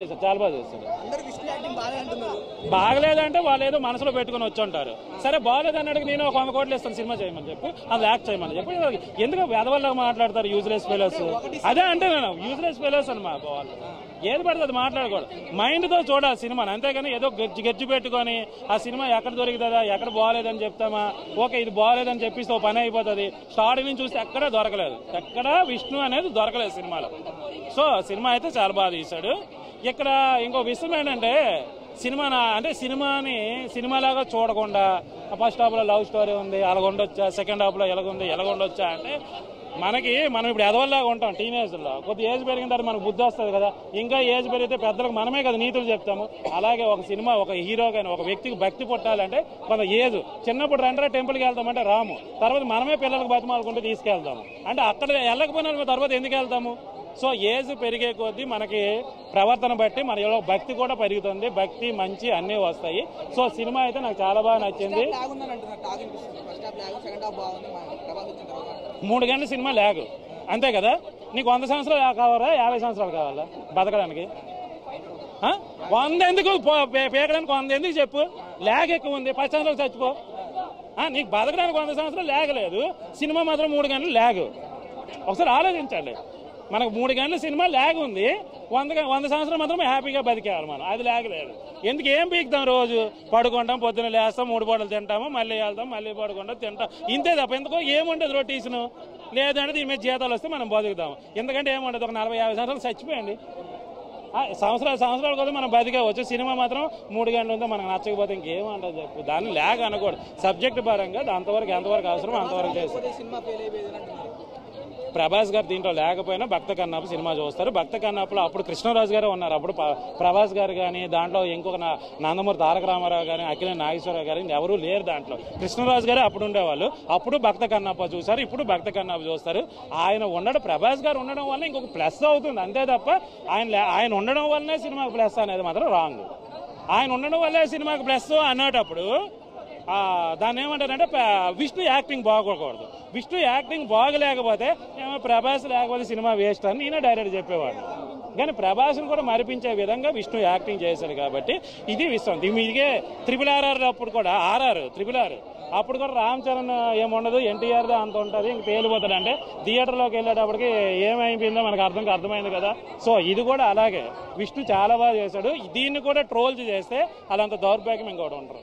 చాలా బాగా చేస్తారు. బాగలేదంటే వాళ్ళు ఏదో మనసులో పెట్టుకుని వచ్చి ఉంటారు. సరే బాగలేదు అన్నట్టుగా నేను ఒక 100 కోట్లు ఇస్తాను సినిమా చేయమని చెప్పి, అది యాక్ట్ చేయమని చెప్పి, ఎందుకు వెదవల్లా మాట్లాడతారు యూజ్లెస్ ఫెలోస్. అదే అంటే నేను యూజ్లెస్ ఫెలోస్ అని మా వాళ్ళు ఏది పడితే అది మాట్లాడకూడదు. మైండ్తో చూడాలి సినిమాని, అంతేగాని ఏదో గెజ్జి పెట్టుకొని ఆ సినిమా ఎక్కడ దొరుకుతుందా ఎక్కడ బాగలేదని చెప్తామా, ఓకే ఇది బాగలేదని చెప్పిస్తే ఓ పని అయిపోతుంది. స్టార్టింగ్ నుంచి చూస్తే ఎక్కడా దొరకలేదు, ఎక్కడా విష్ణు అనేది దొరకలేదు సినిమాలో. సో సినిమా అయితే చాలా బాగా తీశాడు. ఇక్కడ ఇంకో విషయం ఏంటంటే సినిమాని సినిమాలాగా చూడకుండా ఫస్ట్ హాఫ్లో లవ్ స్టోరీ ఉంది అలాగొండొచ్చా, సెకండ్ హాఫ్లో ఎలాగుంది ఎలాగొండొచ్చా అంటే మనం ఇప్పుడు ఎదవల్లాగా ఉంటాం. టీనేజ్లో కొద్ది ఏజ్ పెరిగిన తర్వాత మనకు బుద్ధి వస్తుంది కదా, ఇంకా ఏజ్ పెరిగితే పెద్దలకు మనమే కదా నీతులు చెప్తాము. అలాగే ఒక సినిమా ఒక హీరో కానీ ఒక వ్యక్తికి భక్తి పుట్టాలంటే కొంత ఏజ్ చిన్నప్పుడు రెండరా టెంపుల్కి వెళ్తామంటే రాము, తర్వాత మనమే పిల్లలకు బతిమాలుకుంటూ తీసుకెళ్తాము. అంటే అక్కడ వెళ్ళకపోయినా తర్వాత ఎందుకు వెళ్తాము? సో ఏజ్ పెరిగే కొద్దీ మనకి ప్రవర్తన బట్టి మన భక్తి కూడా పెరుగుతుంది, భక్తి మంచి అన్నీ వస్తాయి. సో సినిమా అయితే నాకు చాలా బాగా నచ్చింది. 3 గంటల సినిమా లాగ్ అంతే కదా. నీకు 100 సంవత్సరాలు కావాలా 50 సంవత్సరాలు కావాలా బతకడానికి? 100 ఎందుకు పేకడానికి 100 ఎందుకు చెప్పు? లాగ్ ఎక్కువ ఉంది, 10 సంవత్సరాలు చచ్చిపో. నీకు బతకడానికి 100 సంవత్సరాలు లాగ్ లేదు, సినిమా మాత్రం 3 గంటలు లాగ్. ఒకసారి ఆలోచించండి, మనకు 3 గంటల సినిమా లాగ్ ఉంది, 100 సంవత్సరాలు మాత్రం హ్యాపీగా బతికేవాలి మనం. అది లాగ్ లేదు. ఎందుకు ఏం పీకుతాం? రోజు పడుకుంటాం, పొద్దున్న లేస్తాం, 3 పూటలు తింటాము, మళ్ళీ వెళ్తాం, మళ్ళీ పడుకుంటాం, తింటాం, ఇంతే తప్ప ఎందుకో ఏముండదు రొటీషన్. లేదంటే దీని మీద జీతాలు వస్తే మనం బతుకుతాం. ఎందుకంటే ఏముండదు, ఒక 40-50 సంవత్సరాలు చచ్చిపోయండి, సంవత్సరాల కోసం మనం బతికేవచ్చు. సినిమా మాత్రం 3 గంటలు ఉందో మనకు నచ్చకపోతే ఇంకేమంటుంది చెప్పు. దాన్ని లాగ్ అనకూడదు, సబ్జెక్ట్ పరంగా అంతవరకు ఎంతవరకు అవసరం అంతవరకు చేస్తారు. ప్రభాస్ గారు దీంట్లో లేకపోయినా భక్త కన్నాపు సినిమా చూస్తారు. భక్త కన్నాపులో అప్పుడు కృష్ణరాజు గారే ఉన్నారు, అప్పుడు ప్రభాస్ గారు కానీ, దాంట్లో ఇంకొక నందమూరి తారక రామారావు కానీ, అఖిల నాగేశ్వరరావు గారు ఎవరూ లేరు దాంట్లో. కృష్ణరాజు గారే అప్పుడు ఉండేవాళ్ళు. అప్పుడు భక్త కన్నాప చూసారు, ఇప్పుడు భక్త కన్నాప చూస్తారు. ఆయన ఉండడం, ప్రభాస్ గారు ఉండడం వల్ల ఇంకొక ప్లస్ అవుతుంది అంతే తప్ప ఆయన ఉండడం వల్లనే సినిమాకి ప్లస్ అనేది మాత్రం రాంగ్. ఆయన ఉండడం వల్లే సినిమాకి ప్లస్ అనేటప్పుడు దాన్ని ఏమంటారంటే విష్ణు యాక్టింగ్ బాగోకూడదు. విష్ణు యాక్టింగ్ బాగలేకపోతే ప్రభాస్ లేకపోతే సినిమా వేస్ట్ అని నేనే డైరెక్ట్ చెప్పేవాడు. కానీ ప్రభాస్ని కూడా మరిపించే విధంగా విష్ణు యాక్టింగ్ చేశాడు కాబట్టి ఇది విషయం. ఇదిగే RRR అప్పుడు కూడా RRR అప్పుడు కూడా రామ్ చరణ్ ఏముండదు, ఎన్టీఆర్దే అంత ఉంటుంది, ఇంక తేలిపోతాడు. అంటే థియేటర్లోకి వెళ్ళేటప్పటికి ఏమైపోయిందో మనకు అర్థమైంది కదా. సో ఇది కూడా అలాగే విష్ణు చాలా బాగా చేశాడు. దీన్ని కూడా ట్రోల్ చేస్తే అలాంత దౌర్భాగ్యం ఇంకోటి ఉంటారు.